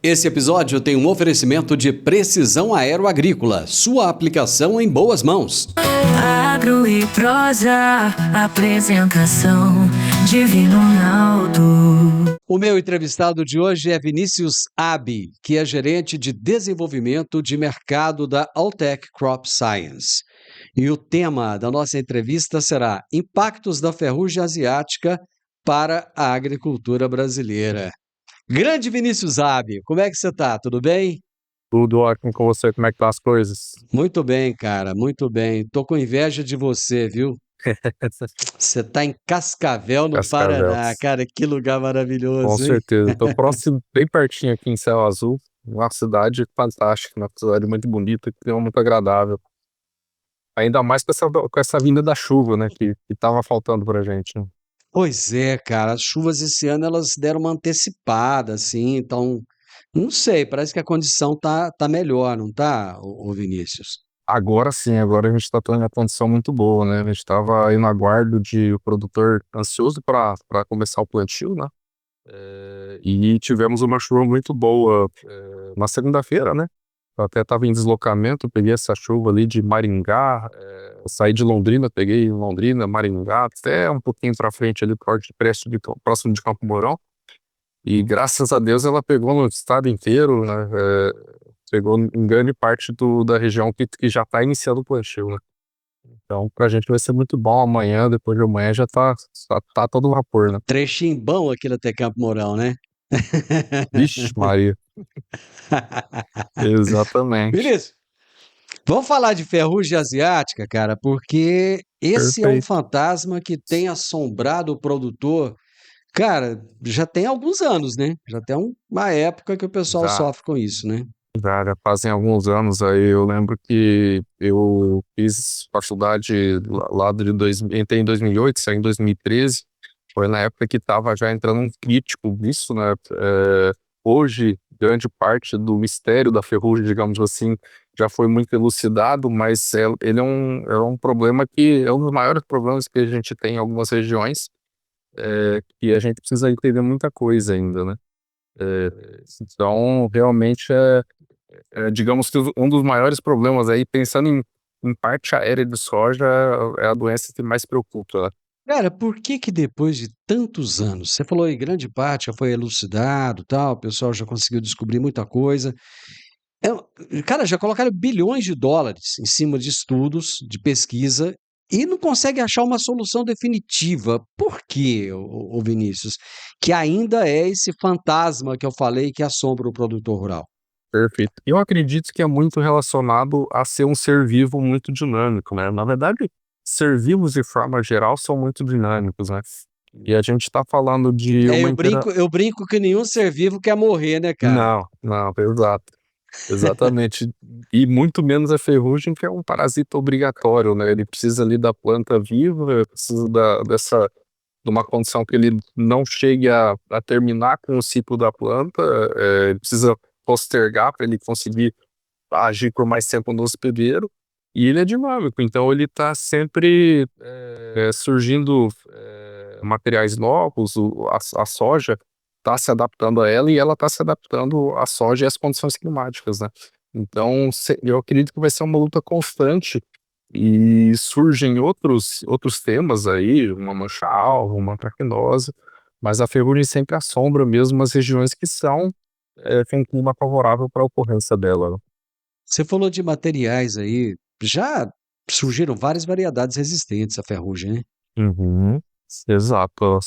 Esse episódio tem um oferecimento de Precisão Aero Agrícola, sua aplicação em boas mãos. Agro e prosa, apresentação Divino Ronaldo. O meu entrevistado de hoje é Vinícius Abi, que é gerente de desenvolvimento de mercado da Alltech Crop Science. E o tema da nossa entrevista será Impactos da Ferrugem Asiática para a Agricultura Brasileira. Grande Vinícius Abi, como é que você está? Tudo bem? Tudo ótimo com você, como é que tá as coisas? Muito bem, cara, muito bem. Tô com inveja de você, viu? Você tá em Cascavel, no Cascavel. Paraná, cara, que lugar Com maravilhoso, hein? certeza, tô próximo, bem pertinho aqui em Céu Azul, uma cidade fantástica, uma cidade muito bonita, clima muito agradável. Ainda mais com essa vinda da chuva, né, que tava faltando pra gente, né? Pois é, cara, as chuvas esse ano elas deram uma antecipada, assim, então, não sei, parece que a condição tá melhor, não tá, ô Vinícius? Agora sim, agora a gente tá tendo uma condição muito boa, né, a gente tava aí no aguardo de o produtor ansioso para começar o plantio, né, e tivemos uma chuva muito boa, na segunda-feira, né. Eu até estava em deslocamento, peguei essa chuva ali de Maringá, eu saí de Londrina, peguei Londrina, Maringá, até um pouquinho pra frente ali, próximo de Campo Mourão. E graças a Deus ela pegou no estado inteiro, né? Pegou em grande parte da região que já tá iniciando o plantio, né? Então pra gente vai ser muito bom amanhã, depois de amanhã já tá todo vapor, né? Trechinho bom aquele até Campo Mourão, né? Vixe Maria, exatamente. Vinícius, vamos falar de ferrugem asiática, cara, porque esse é um Perfeito. fantasma que tem assombrado o produtor, cara, já tem alguns anos, né? Já tem uma época que o pessoal Já. sofre com isso, né? Já fazem alguns anos aí, eu lembro que eu fiz faculdade lá entrei em 2008, saí em 2013, foi na época que estava já entrando um crítico nisso, né, hoje, grande parte do mistério da ferrugem, digamos assim, já foi muito elucidado, mas ele é um problema que é um dos maiores problemas que a gente tem em algumas regiões, que a gente precisa entender muita coisa ainda, né. Então, realmente digamos que um dos maiores problemas aí, pensando em parte aérea de soja, é a doença que mais preocupa, né? Cara, por que que depois de tantos anos, você falou em grande parte já foi elucidado, tal, o pessoal já conseguiu descobrir muita coisa. Cara, já colocaram bilhões de dólares em cima de estudos, de pesquisa, e não consegue achar uma solução definitiva. Por quê, ô Vinícius? Que ainda é esse fantasma que eu falei que assombra o produtor rural. Perfeito. Eu acredito que é muito relacionado a ser um ser vivo muito dinâmico, né? Na verdade, ser vivos de forma geral são muito dinâmicos, né? E a gente tá falando de É, uma eu brinco que nenhum ser vivo quer morrer, né, cara? Não, não, exato. Exatamente. E muito menos a ferrugem, que é um parasita obrigatório, né? Ele precisa ali da planta viva, precisa de uma condição que ele não chegue a terminar com o ciclo da planta, ele precisa postergar para ele conseguir agir por mais tempo no hospedeiro, e ele é dinâmico, então ele está sempre surgindo materiais novos, a soja está se adaptando a ela e ela está se adaptando à soja e às condições climáticas, né? Então eu acredito que vai ser uma luta constante e surgem outros temas aí, uma mancha-alva, uma antracnose, mas a ferrugem sempre assombra mesmo as regiões que têm um clima favorável para a ocorrência dela, né? Você falou de materiais aí, já surgiram várias variedades resistentes à ferrugem, né? Uhum, exato.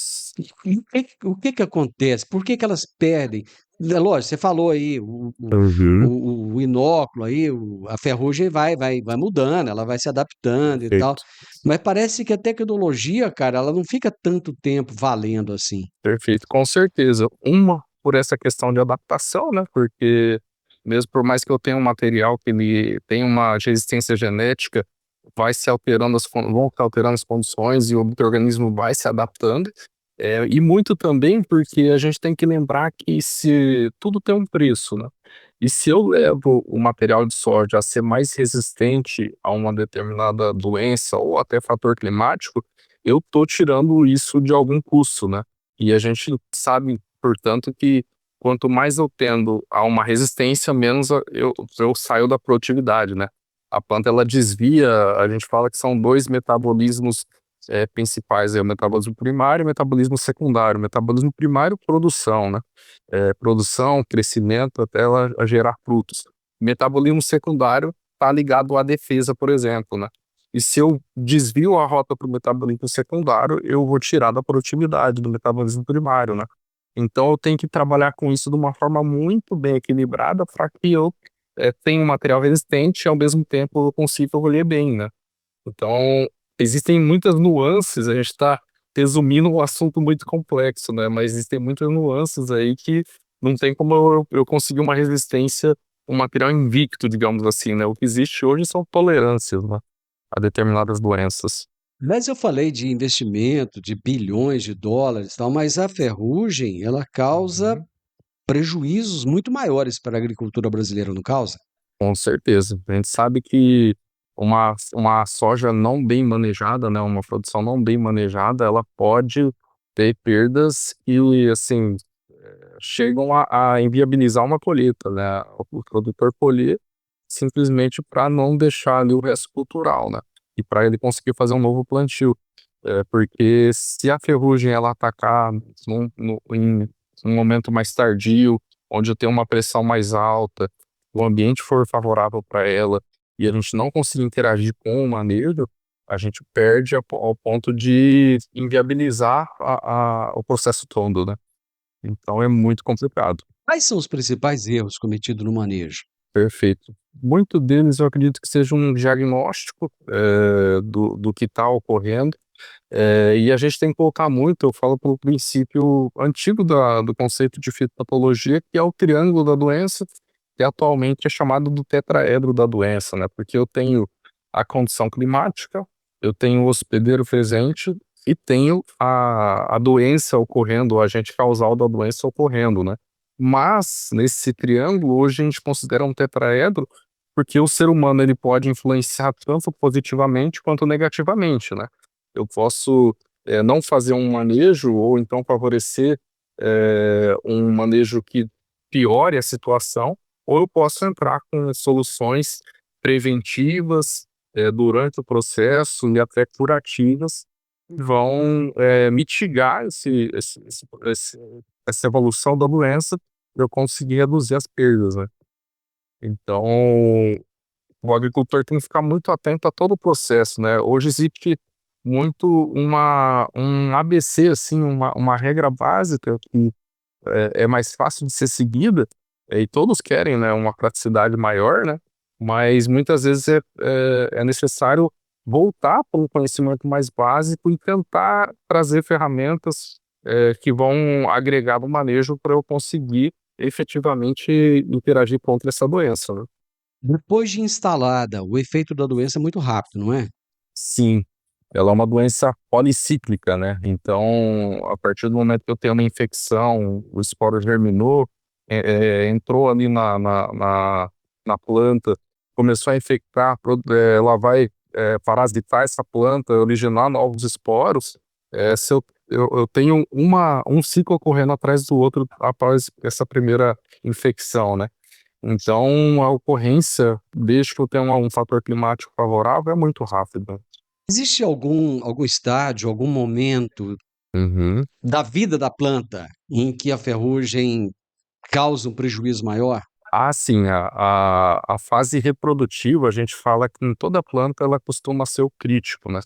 E o que que acontece? Por que que elas perdem? É lógico, você falou aí, Uhum, o inóculo aí, a ferrugem vai mudando, ela vai se adaptando e tal, perfeito, mas parece que a tecnologia, cara, ela não fica tanto tempo valendo assim. perfeito, com certeza. Uma, por essa questão de adaptação, né, porque mesmo por mais que eu tenha um material que ele tem uma resistência genética, vão se alterando as condições e o micro-organismo vai se adaptando, e muito também porque a gente tem que lembrar que se tudo tem um preço, né, e se eu levo o material de soja a ser mais resistente a uma determinada doença ou até fator climático, eu tô tirando isso de algum custo, né. E a gente sabe, portanto, que quanto mais eu tendo a uma resistência, menos eu saio da produtividade, né? A planta, ela desvia, a gente fala que são 2 metabolismos principais, o metabolismo primário e o metabolismo secundário. O metabolismo primário, produção, né? Produção, crescimento, até ela gerar frutos. O metabolismo secundário está ligado à defesa, por exemplo, né? E se eu desvio a rota para o metabolismo secundário, eu vou tirar da produtividade do metabolismo primário, né? Então eu tenho que trabalhar com isso de uma forma muito bem equilibrada para que eu tenha um material resistente e ao mesmo tempo eu consiga colher bem, né? Então existem muitas nuances, a gente está resumindo um assunto muito complexo, né? Mas existem muitas nuances aí que não tem como eu conseguir uma resistência, um material invicto, digamos assim, né? O que existe hoje são tolerâncias, né, a determinadas doenças. Mas eu falei de investimento de bilhões de dólares e tal, mas a ferrugem, ela causa Uhum. prejuízos muito maiores para a agricultura brasileira, não causa? Com certeza. A gente sabe que uma soja não bem manejada, né, uma produção não bem manejada, ela pode ter perdas e, assim, chegam a inviabilizar uma colheita, né? O produtor colher simplesmente para não deixar ali o resto cultural, né? E para ele conseguir fazer um novo plantio. Porque se a ferrugem ela atacar em um momento mais tardio, onde eu tenho uma pressão mais alta, o ambiente for favorável para ela e a gente não conseguir interagir com o manejo, a gente perde ao ponto de inviabilizar o processo todo, né? Então é muito complicado. Quais são os principais erros cometidos no manejo? Perfeito. Muito deles eu acredito que seja um diagnóstico do que está ocorrendo. E a gente tem que colocar muito, eu falo pelo princípio antigo do conceito de fitopatologia, que é o triângulo da doença, que atualmente é chamado do tetraedro da doença, né? Porque eu tenho a condição climática, eu tenho o hospedeiro presente e tenho a doença ocorrendo, o agente causal da doença ocorrendo, né? Mas, nesse triângulo, hoje a gente considera um tetraedro porque o ser humano ele pode influenciar tanto positivamente quanto negativamente, né? Eu posso não fazer um manejo ou então favorecer um manejo que piore a situação, ou eu posso entrar com soluções preventivas durante o processo e até curativas que vão mitigar essa evolução da doença para eu conseguir reduzir as perdas, né? Então, o agricultor tem que ficar muito atento a todo o processo, né? Hoje existe muito um ABC, assim, uma regra básica que é mais fácil de ser seguida, e todos querem, né, uma praticidade maior, né? Mas muitas vezes é necessário voltar para um conhecimento mais básico e tentar trazer ferramentas que vão agregar no manejo para eu conseguir efetivamente interagir contra essa doença, né? Depois de instalada, o efeito da doença é muito rápido, não é? Sim, ela é uma doença policíclica, né? Então, a partir do momento que eu tenho uma infecção, o esporo germinou, entrou ali na planta, começou a infectar, ela vai parasitar essa planta, originar novos esporos. Se eu tenho um ciclo ocorrendo atrás do outro após essa primeira infecção, né? Então, a ocorrência, desde que eu tenha um fator climático favorável, é muito rápida. Existe algum estágio, algum momento Uhum. da vida da planta em que a ferrugem causa um prejuízo maior? Sim, a fase reprodutiva, a gente fala que em toda planta ela costuma ser o crítico, né?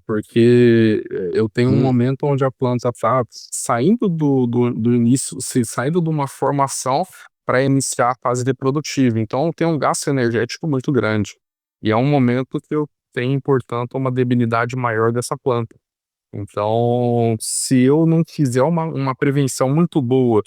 Porque eu tenho um Hum. momento onde a planta está saindo do início, saindo de uma formação para iniciar a fase reprodutiva. Então tem um gasto energético muito grande. E é um momento que eu tenho, portanto, uma debilidade maior dessa planta. Então, se eu não fizer uma prevenção muito boa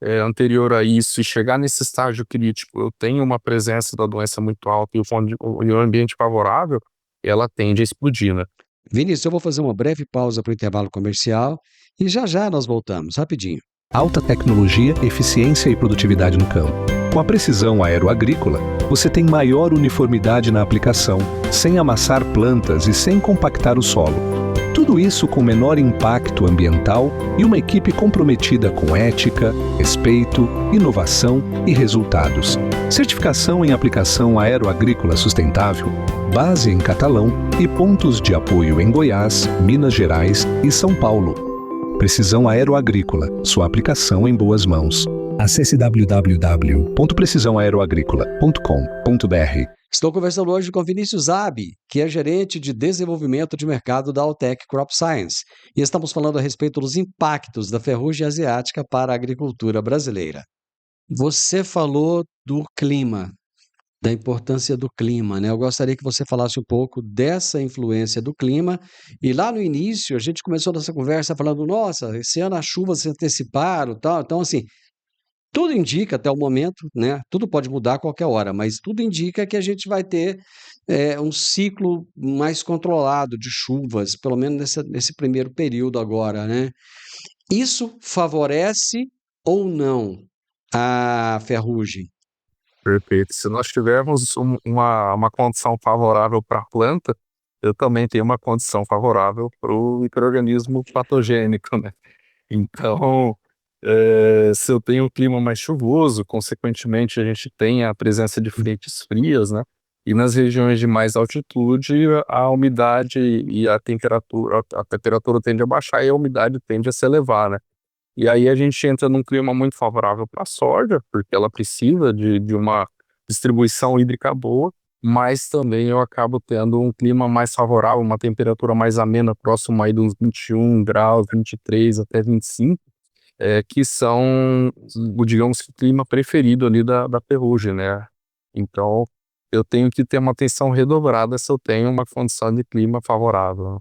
anterior a isso e chegar nesse estágio crítico, eu tenho uma presença da doença muito alta e o ambiente favorável, ela tende a explodir, né? Vinícius, eu vou fazer uma breve pausa para o intervalo comercial e já nós voltamos, rapidinho. Alta tecnologia, eficiência e produtividade no campo. Com a precisão aeroagrícola, você tem maior uniformidade na aplicação, sem amassar plantas e sem compactar o solo. Tudo Tudo isso com menor impacto ambiental e uma equipe comprometida com ética, respeito, inovação e resultados. Certificação em aplicação aeroagrícola sustentável, base em Catalão e pontos de apoio em Goiás, Minas Gerais e São Paulo. Precisão Aeroagrícola, sua aplicação em boas mãos. Acesse www.precisaoaeroagricola.com.br. Estou conversando hoje com Vinícius Abi, que é gerente de desenvolvimento de mercado da Altec Crop Science, e estamos falando a respeito dos impactos da ferrugem asiática para a agricultura brasileira. Você falou do clima, da importância do clima, né? Eu gostaria que você falasse um pouco dessa influência do clima. E lá no início, a gente começou nossa conversa falando, nossa, esse ano as chuvas se anteciparam, tal. Então, assim, tudo indica até o momento, né? Tudo pode mudar a qualquer hora, mas tudo indica que a gente vai ter um ciclo mais controlado de chuvas, pelo menos nesse primeiro período agora, né? Isso favorece ou não a ferrugem? Perfeito. Se nós tivermos uma condição favorável para a planta, eu também tenho uma condição favorável para o micro-organismo patogênico, né? Então, se eu tenho um clima mais chuvoso, consequentemente a gente tem a presença de frentes frias, né? E nas regiões de mais altitude, a umidade e a temperatura tende a baixar e a umidade tende a se elevar, né? E aí a gente entra num clima muito favorável para a soja, porque ela precisa de uma distribuição hídrica boa, mas também eu acabo tendo um clima mais favorável, uma temperatura mais amena, próximo aí de uns 21 graus, 23 até 25, que são, digamos, o clima preferido ali da ferrugem, né? Então, eu tenho que ter uma atenção redobrada se eu tenho uma condição de clima favorável.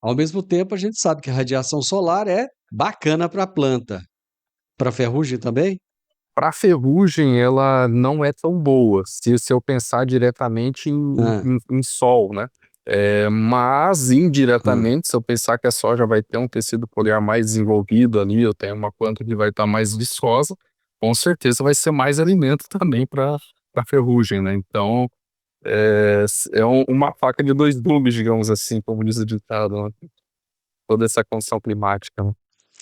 Ao mesmo tempo, a gente sabe que a radiação solar é bacana para a planta. Para a ferrugem também? Para a ferrugem, ela não é tão boa, se eu pensar diretamente Ah, em sol, né? Mas ah. indiretamente, se eu pensar que a soja vai ter um tecido foliar mais desenvolvido ali, eu tenho uma planta que vai estar mais viçosa, com certeza vai ser mais alimento também para a ferrugem, né? Então, uma faca de dois gumes, digamos assim, como diz o ditado, né? Toda essa condição climática, né?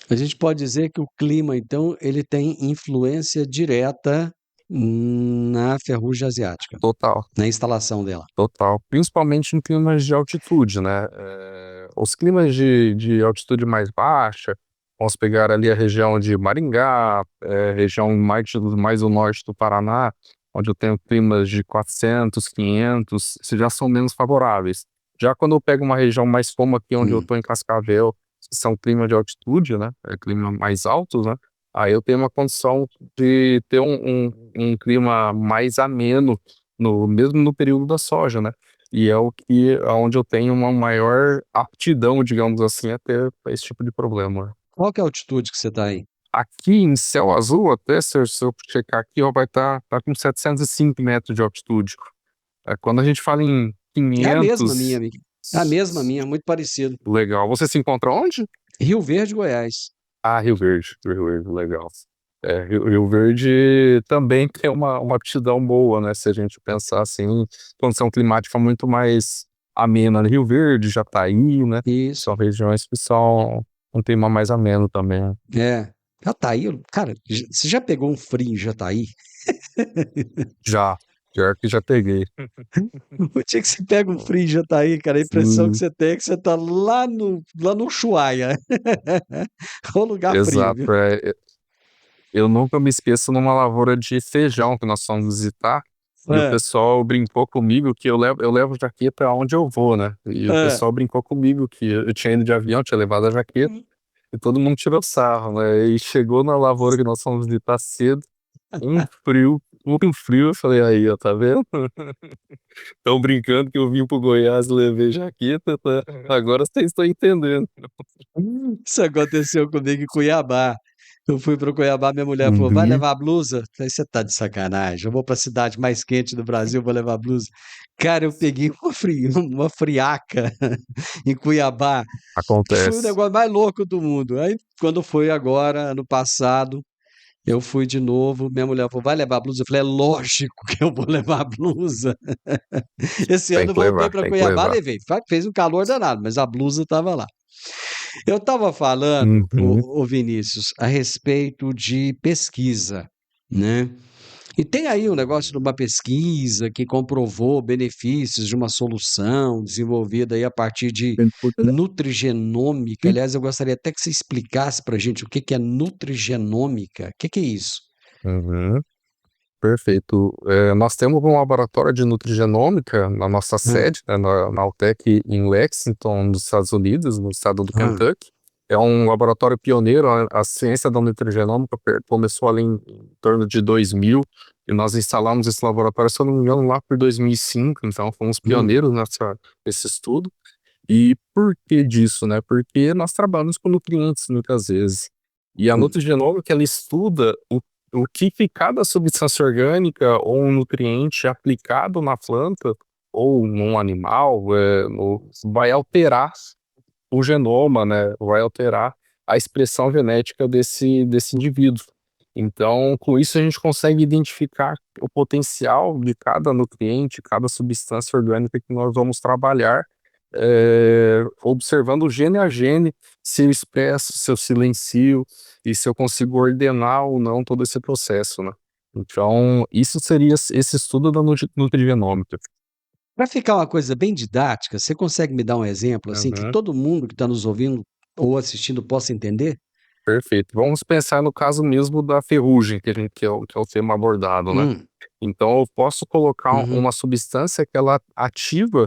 A gente pode dizer que o clima, então, ele tem influência direta na ferrugem asiática, Total. na instalação dela. Total, principalmente em climas de altitude, né? Os climas de altitude mais baixa, vamos pegar ali a região de Maringá, região mais ao norte do Paraná, onde eu tenho climas de 400, 500, esses já são menos favoráveis. Já quando eu pego uma região mais como aqui onde eu Hum. estou em Cascavel, que são climas de altitude, né? Clima mais altos, né? Aí eu tenho uma condição de ter um clima mais ameno, mesmo no período da soja, né? E é onde eu tenho uma maior aptidão, digamos assim, a ter esse tipo de problema. Qual que é a altitude que você está aí? Aqui em céu azul, até se eu checar aqui, ó, vai estar com 705 metros de altitude. Quando a gente fala em É a mesma minha, 500, amiga. É a mesma minha, muito parecido. legal. Você se encontra onde? Rio Verde, Goiás. Ah, Rio Verde, legal. Rio Verde também tem uma aptidão boa, né? Se a gente pensar assim, condição climática muito mais amena. Rio Verde, Jataí, né? Isso. São regiões que são um clima mais ameno também, né? É. Jataí, cara, você já pegou um frio em Jataí? Já, pior que já peguei. O dia que você pega um frio em Jataí, cara, a impressão que Sim, você tem é que você tá lá no Ushuaia. O lugar frio, viu? exato. Eu nunca me esqueço numa lavoura de feijão que nós fomos visitar. E o É, pessoal brincou comigo que eu levo jaqueta aonde eu vou, né? E o é. pessoal brincou comigo que eu tinha ido de avião, tinha levado a jaqueta, e todo mundo tirou sarro, né? E chegou na lavoura que nós fomos visitar cedo, um frio, eu falei, aí, ó, tá vendo? Estão brincando que eu vim pro Goiás e levei jaqueta, tá? Agora vocês estão entendendo. Isso aconteceu comigo em Cuiabá. Eu fui para Cuiabá, minha mulher falou: vai Uhum. levar blusa? Eu falei: você tá de sacanagem. Eu vou para a cidade mais quente do Brasil, vou levar blusa. Cara, eu peguei uma friaca em Cuiabá, que foi o Acontece. negócio mais louco do mundo. Aí, quando foi agora, ano passado, eu fui de novo. Minha mulher falou: vai levar blusa? Eu falei: é lógico que eu vou levar blusa. Esse Tem ano eu que voltei levar, para tem que Cuiabá, levar. levei. Fez um calor danado, mas a blusa estava lá. Eu estava falando, Uhum. ô Vinícius, a respeito de pesquisa, né? E tem aí um negócio de uma pesquisa que comprovou benefícios de uma solução desenvolvida aí a partir de nutrigenômica. Aliás, eu gostaria até que você explicasse para a gente o que que é nutrigenômica. O que que é isso? Uhum. Perfeito. Nós temos um laboratório de nutrigenômica na nossa Hã, sede, né, na UTEC em Lexington, nos Estados Unidos, no estado do hã, Kentucky. É um laboratório pioneiro. A ciência da nutrigenômica começou ali em torno de 2000, e nós instalamos esse laboratório, se eu não me engano, lá por 2005. Então fomos hum, pioneiros nesse estudo. E por que disso, né? Porque nós trabalhamos com nutrientes muitas vezes. E a hum, nutrigenômica, ela estuda o que cada substância orgânica ou um nutriente aplicado na planta ou num animal vai alterar o genoma, né? Vai alterar a expressão genética desse indivíduo. Então, com isso, a gente consegue identificar o potencial de cada nutriente, cada substância orgânica que nós vamos trabalhar, observando gene a gene, se eu expresso, se eu silencio e se eu consigo ordenar ou não todo esse processo, né? Então, isso seria esse estudo da nutrigenômica. Para ficar uma coisa bem didática, você consegue me dar um exemplo, assim, que Uhum. todo mundo que está nos ouvindo ou assistindo possa entender? Perfeito. Vamos pensar no caso mesmo da ferrugem, que é o tema abordado, né? Hum, Então, eu posso colocar uhum, uma substância que ela ativa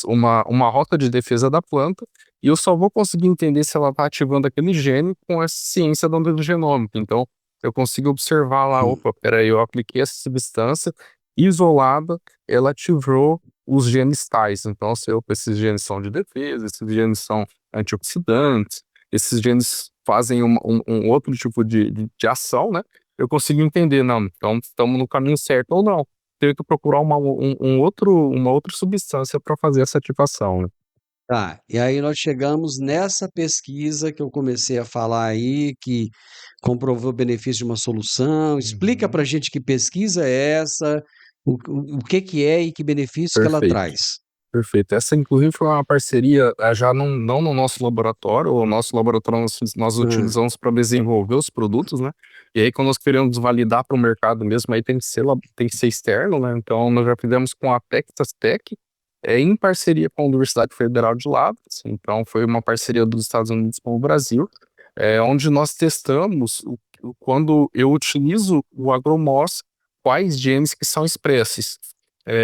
uma rota de defesa da planta, e eu só vou conseguir entender se ela está ativando aquele gene com essa ciência da genômica. Então, eu consigo observar lá, hum. opa, peraí, eu apliquei essa substância isolada, ela ativou os genes tais. Então, se esses genes são de defesa, esses genes são antioxidantes, esses genes fazem um outro tipo de ação, né? Eu consigo entender, não, então estamos no caminho certo ou não. Tenho que procurar uma outra substância para fazer essa ativação, né? Tá, e aí nós chegamos nessa pesquisa que eu comecei a falar aí, que comprovou o benefício de uma solução. Explica Uhum. pra gente que pesquisa é essa, o que que é e que benefício que ela Perfeito, traz. perfeito. Essa, inclusive, foi uma parceria, já não no nosso laboratório. O nosso laboratório nós Hã, utilizamos para desenvolver os produtos, né? E aí, quando nós queremos validar para o mercado mesmo, aí tem que ser externo, né? Então, nós já fizemos com a Texas Tech, em parceria com a Universidade Federal de Lavras. Então, foi uma parceria dos Estados Unidos com o Brasil, onde nós testamos quando eu utilizo o agromos, quais genes que são expressos.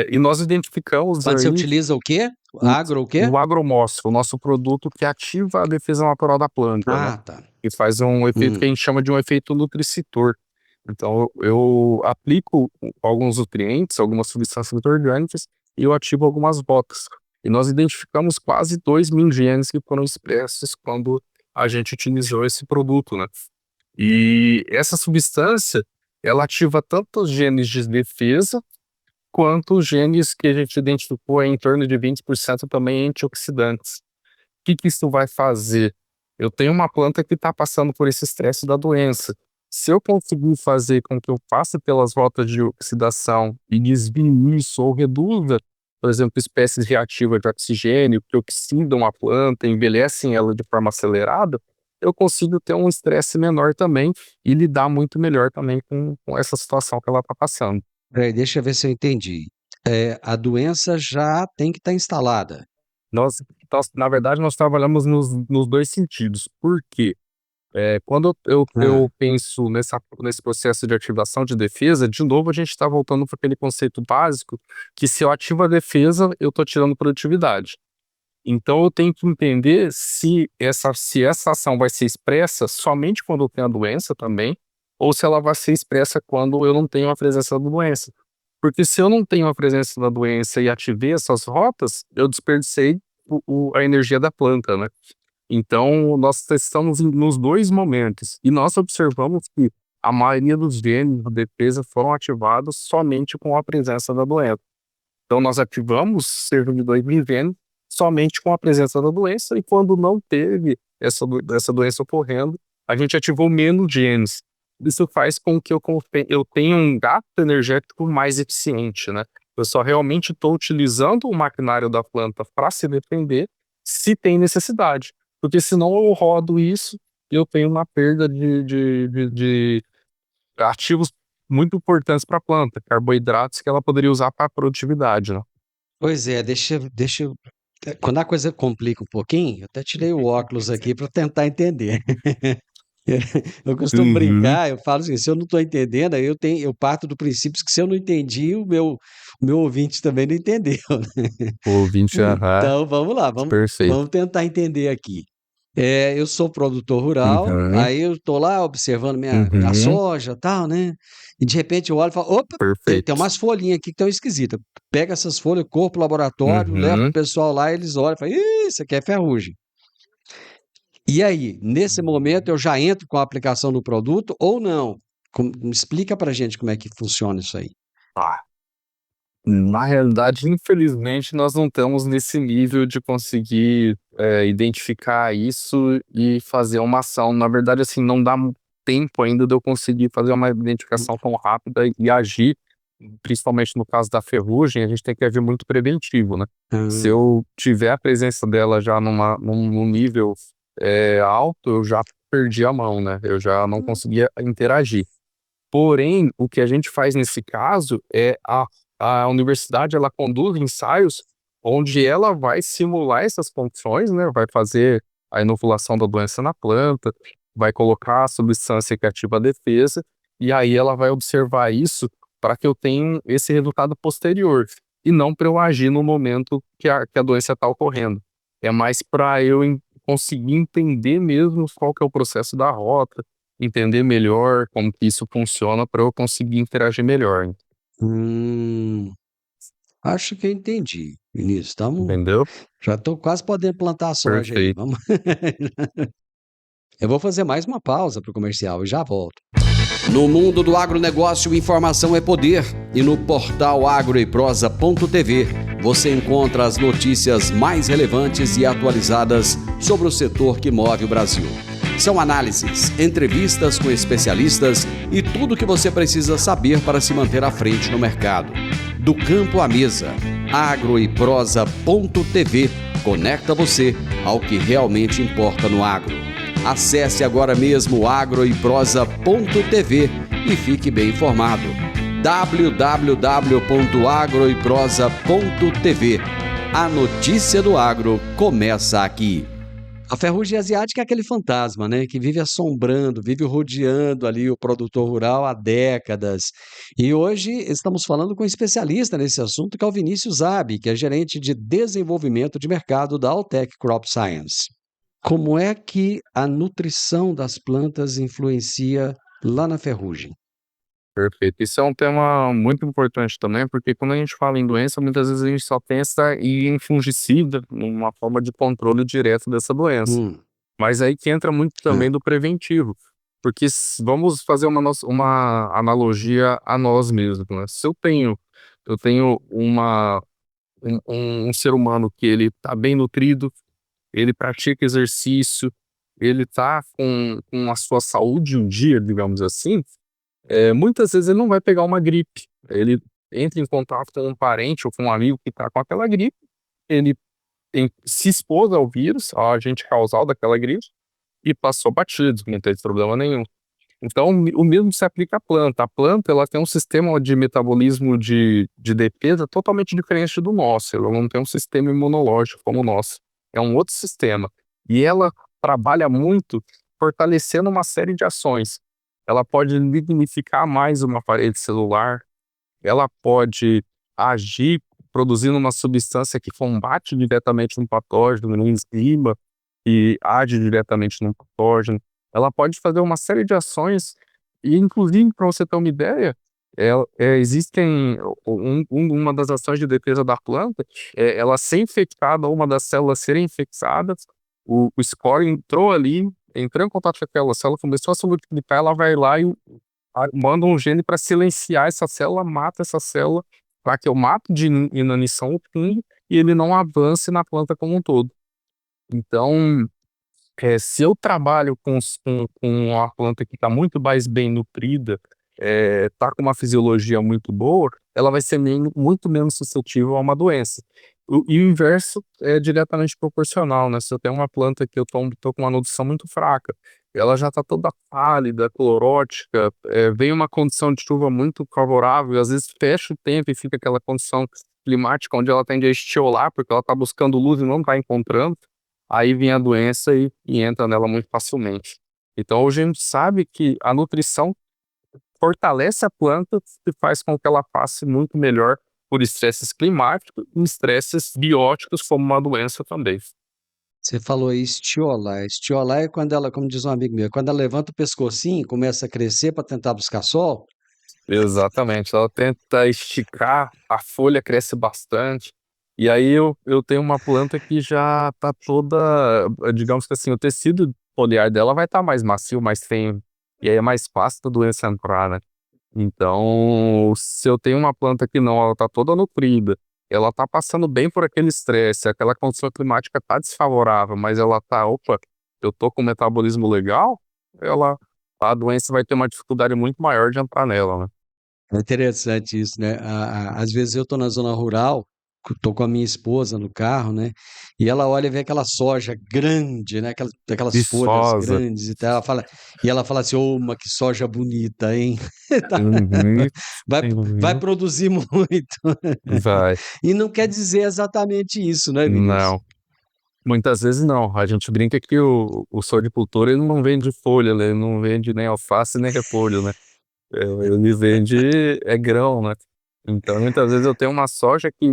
E nós identificamos quando você aí utiliza o quê? o, Agro o quê? o agromos, o nosso produto que ativa a defesa natural da planta, né? Ah, tá. E faz um efeito que a Hum, gente chama de um efeito nutricitor. Então, eu aplico alguns nutrientes, algumas substâncias orgânicas, e eu ativo algumas rotas. E nós identificamos quase 2.000 genes que foram expressos quando a gente utilizou esse produto, né? E essa substância, ela ativa tanto os genes de defesa, quanto os genes que a gente identificou em torno de 20% também antioxidantes. O que isso vai fazer? Eu tenho uma planta que está passando por esse estresse da doença. Se eu conseguir fazer com que eu passe pelas rotas de oxidação e desvie isso ou reduza, por exemplo, espécies reativas de oxigênio que oxidam a planta, envelhecem ela de forma acelerada, eu consigo ter um estresse menor também e lidar muito melhor também com essa situação que ela está passando. espera aí, deixa eu ver se eu entendi. A doença já tem que estar instalada. Na verdade, nós trabalhamos nos dois sentidos. Por quê? Quando eu Hã, penso nesse processo de ativação de defesa, de novo a gente está voltando para aquele conceito básico, que se eu ativo a defesa, eu estou tirando produtividade. Então eu tenho que entender se essa ação vai ser expressa somente quando eu tenho a doença também, ou se ela vai ser expressa quando eu não tenho a presença da doença. Porque se eu não tenho a presença da doença e ativei essas rotas, eu desperdicei a energia da planta, né? Então, nós testamos nos dois momentos e nós observamos que a maioria dos genes de defesa foram ativados somente com a presença da doença. Então, nós ativamos cerca de 2.000 genes somente com a presença da doença, e quando não teve essa doença ocorrendo, a gente ativou menos genes. Isso faz com que eu tenha um gasto energético mais eficiente, né? Eu só realmente estou utilizando o maquinário da planta para se defender, se tem necessidade. Porque senão eu rodo isso e eu tenho uma perda de ativos muito importantes para a planta, carboidratos que ela poderia usar para a produtividade, né? Pois é, quando a coisa complica um pouquinho, eu até tirei o óculos aqui para tentar entender. Eu costumo Uhum. brincar, eu falo assim, se eu não estou entendendo, aí eu parto do princípio que se eu não entendi, o meu ouvinte também não entendeu. O ouvinte, aham, Então vamos lá, vamos, perfeito. vamos tentar entender aqui. Eu sou produtor rural, Uhum, aí eu estou lá observando minha uhum, soja e tal, né? E de repente eu olho e falo, opa, tem perfeito. umas folhinhas aqui que estão esquisitas. Pega essas folhas, corro pro laboratório, levo pro Uhum. pessoal lá, eles olham e falam, ih, isso aqui é ferrugem. E aí, nesse momento, eu já entro com a aplicação do produto ou não? Me explica pra gente como é que funciona isso aí. Tá. Na realidade, infelizmente, nós não estamos nesse nível de conseguir identificar isso e fazer uma ação. Na verdade, assim, não dá tempo ainda de eu conseguir fazer uma identificação tão rápida e agir, principalmente no caso da ferrugem, a gente tem que agir muito preventivo, né? Se Ah, eu tiver a presença dela já num nível alto, eu já perdi a mão, né? Eu já não conseguia interagir. Porém, o que a gente faz nesse caso é a universidade ela conduz ensaios onde ela vai simular essas condições, né? Vai fazer a inoculação da doença na planta, vai colocar a substância que ativa a defesa, e aí ela vai observar isso para que eu tenha esse resultado posterior, e não para eu agir no momento que a doença está ocorrendo. É mais para eu conseguir entender mesmo qual que é o processo da rota, entender melhor como que isso funciona para eu conseguir interagir melhor, hum, acho que eu entendi, Vinícius. entendeu? Já estou quase podendo plantar soja aí. Perfeito. Vamos. Eu vou fazer mais uma pausa para o comercial e já volto. No mundo do agronegócio, informação é poder. E no portal agroeprosa.tv você encontra as notícias mais relevantes e atualizadas sobre o setor que move o Brasil. São análises, entrevistas com especialistas e tudo o que você precisa saber para se manter à frente no mercado. Do campo à mesa, agroeprosa.tv conecta você ao que realmente importa no agro. Acesse agora mesmo agroeprosa.tv e fique bem informado. www.agroeprosa.tv. A notícia do agro começa aqui. A ferrugem asiática é aquele fantasma, né, que vive assombrando, vive rodeando ali o produtor rural há décadas. E hoje estamos falando com um especialista nesse assunto, que é o Vinícius Zabi, que é gerente de desenvolvimento de mercado da Altec Crop Science. Como é que a nutrição das plantas influencia lá na ferrugem? Perfeito. Isso é um tema muito importante também, porque quando a gente fala em doença, muitas vezes a gente só pensa em fungicida, numa forma de controle direto dessa doença. Hum, Mas aí que entra muito também é. do preventivo, porque vamos fazer uma analogia a nós mesmos, né? Se eu tenho um ser humano que ele está bem nutrido, ele pratica exercício, ele está com a sua saúde um dia, digamos assim, muitas vezes ele não vai pegar uma gripe. Ele entra em contato com um parente ou com um amigo que está com aquela gripe, ele se expôs ao vírus, ao agente causal daquela gripe, e passou batido, não teve problema nenhum. Então, o mesmo se aplica à planta. A planta ela tem um sistema de metabolismo de defesa totalmente diferente do nosso. Ela não tem um sistema imunológico como o nosso. É um outro sistema. E ela trabalha muito fortalecendo uma série de ações. Ela pode lignificar mais uma parede celular, ela pode agir produzindo uma substância que combate diretamente um patógeno, um enzima que age diretamente no patógeno. Ela pode fazer uma série de ações e, inclusive, para você ter uma ideia, existem uma das ações de defesa da planta, ela ser infectada, uma das células serem infectadas, o spore entrou ali, entrou em contato com aquela célula, começou a se multiplicar, ela vai lá e manda um gene para silenciar essa célula, mata essa célula, para que eu mato de inanição o fungo e ele não avance na planta como um todo. Então, se eu trabalho com uma planta que está muito mais bem nutrida, está com uma fisiologia muito boa, ela vai ser muito menos suscetível a uma doença. E o inverso é diretamente proporcional, né? Se eu tenho uma planta que eu tô com uma nutrição muito fraca, ela já tá toda pálida, clorótica, vem uma condição de chuva muito favorável, e às vezes fecha o tempo e fica aquela condição climática onde ela tende a estiolar, porque ela tá buscando luz e não tá encontrando, aí vem a doença e entra nela muito facilmente. Então hoje a gente sabe que a nutrição fortalece a planta e faz com que ela passe muito melhor por estresses climáticos e estresses bióticos, como uma doença também. Você falou aí estiolar. Estiolar é quando ela, como diz um amigo meu, quando ela levanta o pescocinho e começa a crescer para tentar buscar sol. Exatamente, ela tenta esticar, a folha cresce bastante, e aí eu tenho uma planta que já tá toda, digamos que assim, o tecido foliar dela vai estar mais macio, mais firme, e aí é mais fácil da doença entrar, né? Então, se eu tenho uma planta que não, ela tá toda nutrida, ela tá passando bem por aquele estresse, aquela condição climática tá desfavorável, mas ela tá, opa, eu tô com um metabolismo legal, ela, a doença vai ter uma dificuldade muito maior de entrar nela, né? É interessante isso, né? Às vezes eu estou na zona rural, estou com a minha esposa no carro, né? E ela olha e vê aquela soja grande, né? Aquelas folhas Viçosa. grandes e tal. Ela fala assim: ô, mas que soja bonita, hein? Tá- Uhum, vai uhum. produzir muito. Vai. E não quer dizer exatamente isso, né, Vinícius? Não. Muitas vezes não. A gente brinca que o sojicultor ele não vende folha, né? Ele não vende nem alface nem repolho, né? Ele vende grão, né? Então, muitas vezes eu tenho uma soja que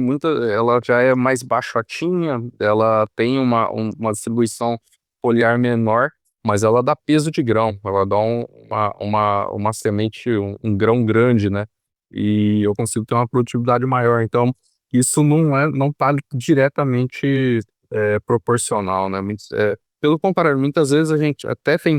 ela já é mais baixotinha, ela tem uma distribuição foliar menor, mas ela dá peso de grão, ela dá uma semente, um grão grande, né? E eu consigo ter uma produtividade maior. Então, isso não tá diretamente proporcional, né? Pelo contrário, muitas vezes a gente até tem,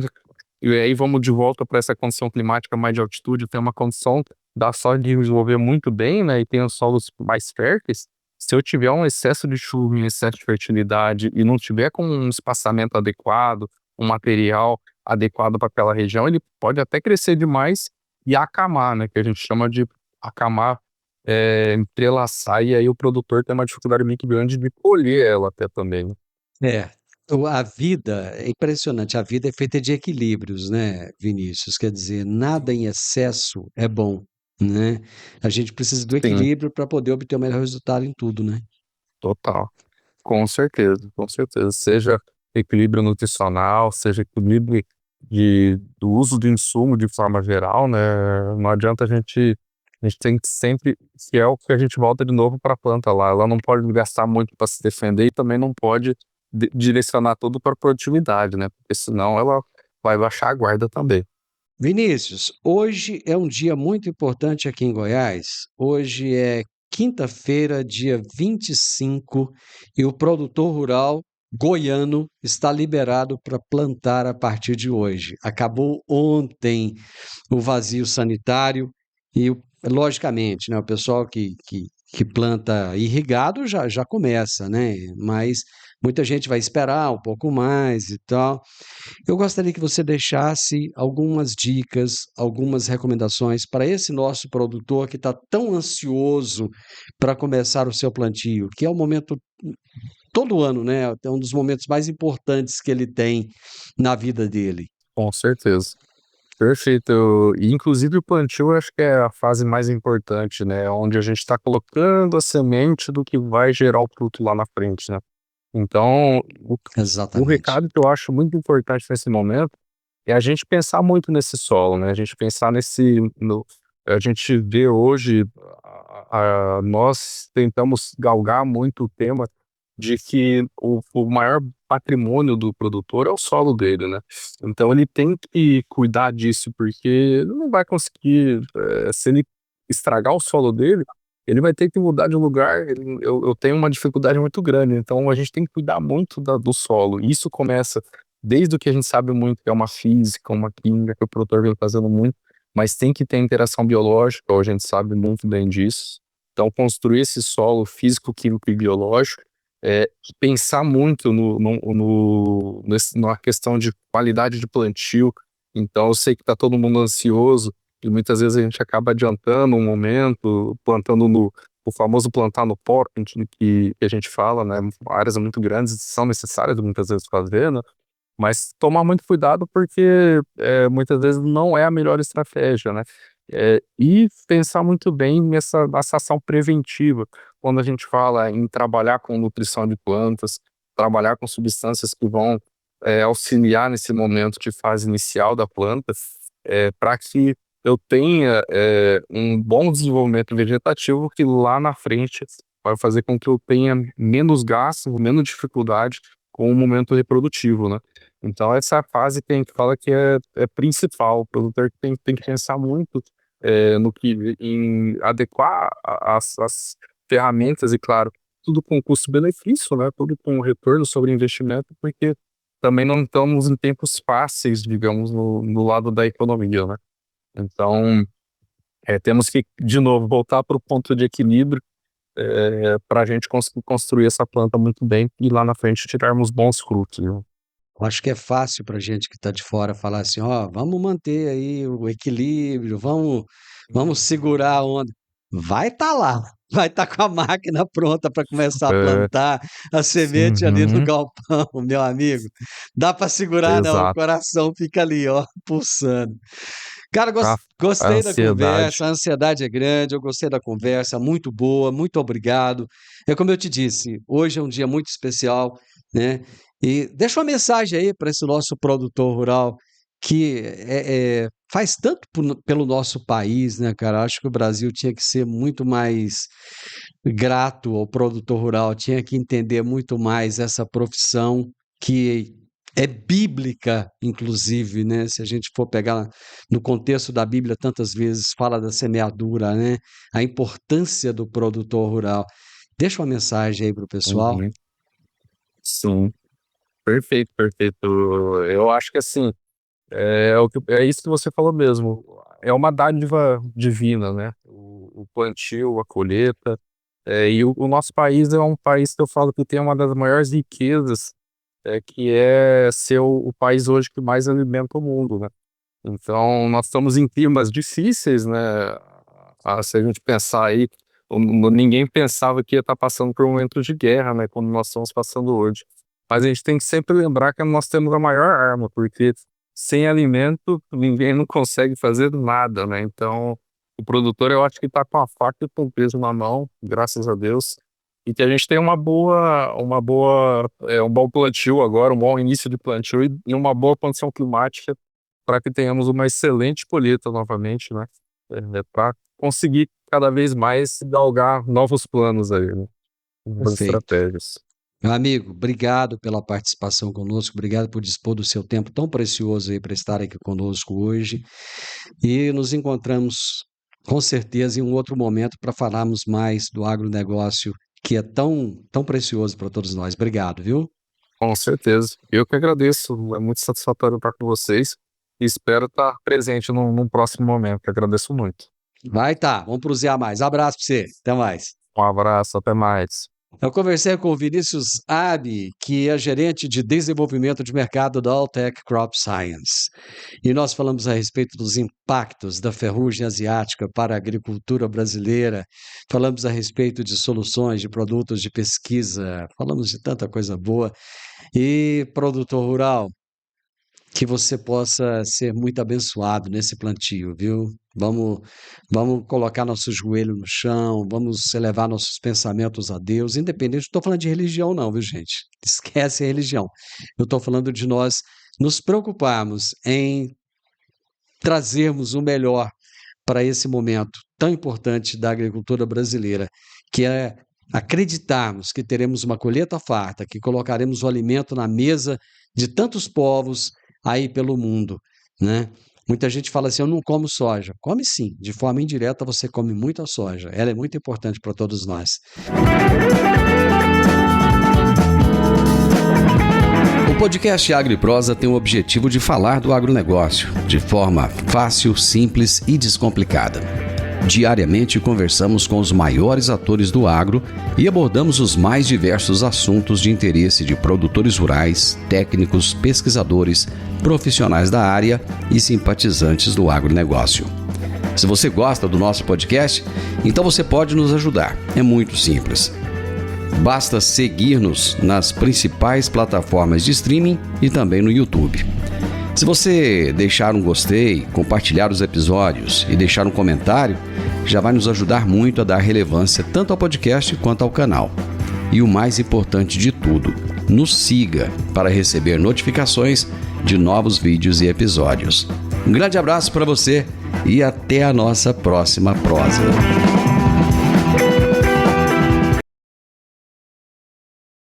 e aí vamos de volta para essa condição climática mais de altitude, tem uma condição da soja de desenvolver muito bem, né, e tem os solos mais férteis. Se eu tiver um excesso de chuva, um excesso de fertilidade e não tiver com um espaçamento adequado, um material adequado para aquela região, ele pode até crescer demais e acamar, né, que a gente chama de acamar, entrelaçar, e aí o produtor tem uma dificuldade muito grande de colher ela até também, né? É, a vida é impressionante, a vida é feita de equilíbrios, né, Vinícius? Quer dizer, nada em excesso é bom, né? A gente precisa do Sim, equilíbrio para poder obter o melhor resultado em tudo, né? total. Com certeza, com certeza. Seja equilíbrio nutricional, seja equilíbrio do uso do insumo de forma geral, né? Não adianta a gente tem que sempre, que é o que a gente volta de novo para a planta lá. Ela não pode gastar muito para se defender e também não pode direcionar tudo para produtividade, né? Porque senão ela vai baixar a guarda também. Vinícius, hoje é um dia muito importante aqui em Goiás. Hoje é quinta-feira, dia 25, e o produtor rural goiano está liberado para plantar a partir de hoje. Acabou ontem o vazio sanitário e, logicamente, né, o pessoal que planta irrigado já começa, né? Mas muita gente vai esperar um pouco mais e tal. Eu gostaria que você deixasse algumas dicas, algumas recomendações para esse nosso produtor que está tão ansioso para começar o seu plantio, que é o momento, todo ano, né? É um dos momentos mais importantes que ele tem na vida dele. Com certeza. Perfeito. E inclusive o plantio eu acho que é a fase mais importante, né? Onde a gente está colocando a semente do que vai gerar o fruto lá na frente, né? Então, o Exatamente. recado que eu acho muito importante nesse momento é a gente pensar muito nesse solo, né? A gente pensar a gente vê hoje, nós tentamos galgar muito o tema de que o maior patrimônio do produtor é o solo dele, né? Então ele tem que cuidar disso, porque ele não vai conseguir, se ele estragar o solo dele, ele vai ter que mudar de lugar. Eu tenho uma dificuldade muito grande, então a gente tem que cuidar muito do solo. E isso começa desde o que a gente sabe muito, que é uma física, uma química, que o produtor vem fazendo muito, mas tem que ter interação biológica, a gente sabe muito bem disso. Então, construir esse solo físico, químico e biológico, pensar muito na questão de qualidade de plantio. Então, eu sei que está todo mundo ansioso, e muitas vezes a gente acaba adiantando um momento, plantando o famoso plantar no pó, que a gente fala, né? Áreas muito grandes são necessárias muitas vezes fazer, né? Mas tomar muito cuidado porque muitas vezes não é a melhor estratégia, né? E pensar muito bem nessa ação preventiva, quando a gente fala em trabalhar com nutrição de plantas, trabalhar com substâncias que vão auxiliar nesse momento de fase inicial da planta, para que eu tenha um bom desenvolvimento vegetativo que lá na frente vai fazer com que eu tenha menos gasto, menos dificuldade com o momento reprodutivo, né? Então essa é a fase que a gente fala que é principal. O produtor tem que pensar muito em adequar as ferramentas e, claro, tudo com custo-benefício, né? Tudo com retorno sobre investimento, porque também não estamos em tempos fáceis, digamos, no lado da economia, né? Então, temos que, de novo, voltar para o ponto de equilíbrio para a gente conseguir construir essa planta muito bem e lá na frente tirarmos bons frutos, viu? Eu acho que é fácil para gente que está de fora falar assim, ó, vamos manter aí o equilíbrio, vamos segurar a onda. Vai estar lá, vai estar com a máquina pronta para começar a É, plantar a semente ali no uhum, galpão, meu amigo. Dá para segurar não, o exato. coração fica ali, ó, pulsando. Cara, A gostei da conversa, ansiedade. a ansiedade é grande, eu gostei da conversa, muito boa, muito obrigado. É como eu te disse, hoje é um dia muito especial, né? E deixa uma mensagem aí para esse nosso produtor rural que faz tanto pelo nosso país, né, cara? Acho que o Brasil tinha que ser muito mais grato ao produtor rural, tinha que entender muito mais essa profissão que é bíblica, inclusive, né? Se a gente for pegar no contexto da Bíblia, tantas vezes fala da semeadura, né? A importância do produtor rural. Deixa uma mensagem aí para o pessoal. Uhum, sim, perfeito, perfeito. Eu acho que assim, é isso que você falou mesmo. É uma dádiva divina, né? O plantio, a colheita. E o nosso país é um país que eu falo que tem uma das maiores riquezas, que é ser o país hoje que mais alimenta o mundo, né? Então, nós estamos em climas difíceis, né? Se a gente pensar aí, ninguém pensava que ia estar passando por um momento de guerra, né? Como nós estamos passando hoje. Mas a gente tem que sempre lembrar que nós temos a maior arma, porque sem alimento, ninguém não consegue fazer nada, né? Então, o produtor, eu acho que está com a faca e com o peso na mão, graças a Deus. E que a gente tem um bom plantio agora, um bom início de plantio e uma boa condição climática para que tenhamos uma excelente colheita novamente, né? Para conseguir cada vez mais galgar novos planos aí, né? Novas Perfeito. estratégias. Meu amigo, obrigado pela participação conosco, obrigado por dispor do seu tempo tão precioso aí para estar aqui conosco hoje. E nos encontramos com certeza em um outro momento para falarmos mais do agronegócio, que é tão, tão precioso para todos nós. Obrigado, viu? Com certeza. Eu que agradeço. É muito satisfatório estar com vocês e espero estar presente num próximo momento. Agradeço muito. Vai tá, vamos prosear mais. Abraço para você, até mais. Um abraço, até mais. Eu conversei com o Vinícius Abi, que é gerente de desenvolvimento de mercado da Alltech Crop Science. E nós falamos a respeito dos impactos da ferrugem asiática para a agricultura brasileira, falamos a respeito de soluções, de produtos de pesquisa, falamos de tanta coisa boa. E, produtor rural, que você possa ser muito abençoado nesse plantio, viu? Vamos colocar nosso joelho no chão, vamos elevar nossos pensamentos a Deus, independente, não estou falando de religião não, viu gente? Esquece a religião. Eu estou falando de nós nos preocuparmos em trazermos o melhor para esse momento tão importante da agricultura brasileira, que é acreditarmos que teremos uma colheita farta, que colocaremos o alimento na mesa de tantos povos aí pelo mundo, né? Muita gente fala assim, eu não como soja. Come sim, de forma indireta você come muita soja. Ela é muito importante para todos nós. O podcast Agro e Prosa tem o objetivo de falar do agronegócio de forma fácil, simples e descomplicada. Diariamente conversamos com os maiores atores do agro e abordamos os mais diversos assuntos de interesse de produtores rurais, técnicos, pesquisadores, profissionais da área e simpatizantes do agronegócio. Se você gosta do nosso podcast, então você pode nos ajudar. É muito simples. Basta seguir-nos nas principais plataformas de streaming e também no YouTube. Se você deixar um gostei, compartilhar os episódios e deixar um comentário, já vai nos ajudar muito a dar relevância tanto ao podcast quanto ao canal. E o mais importante de tudo, nos siga para receber notificações de novos vídeos e episódios. Um grande abraço para você e até a nossa próxima prosa.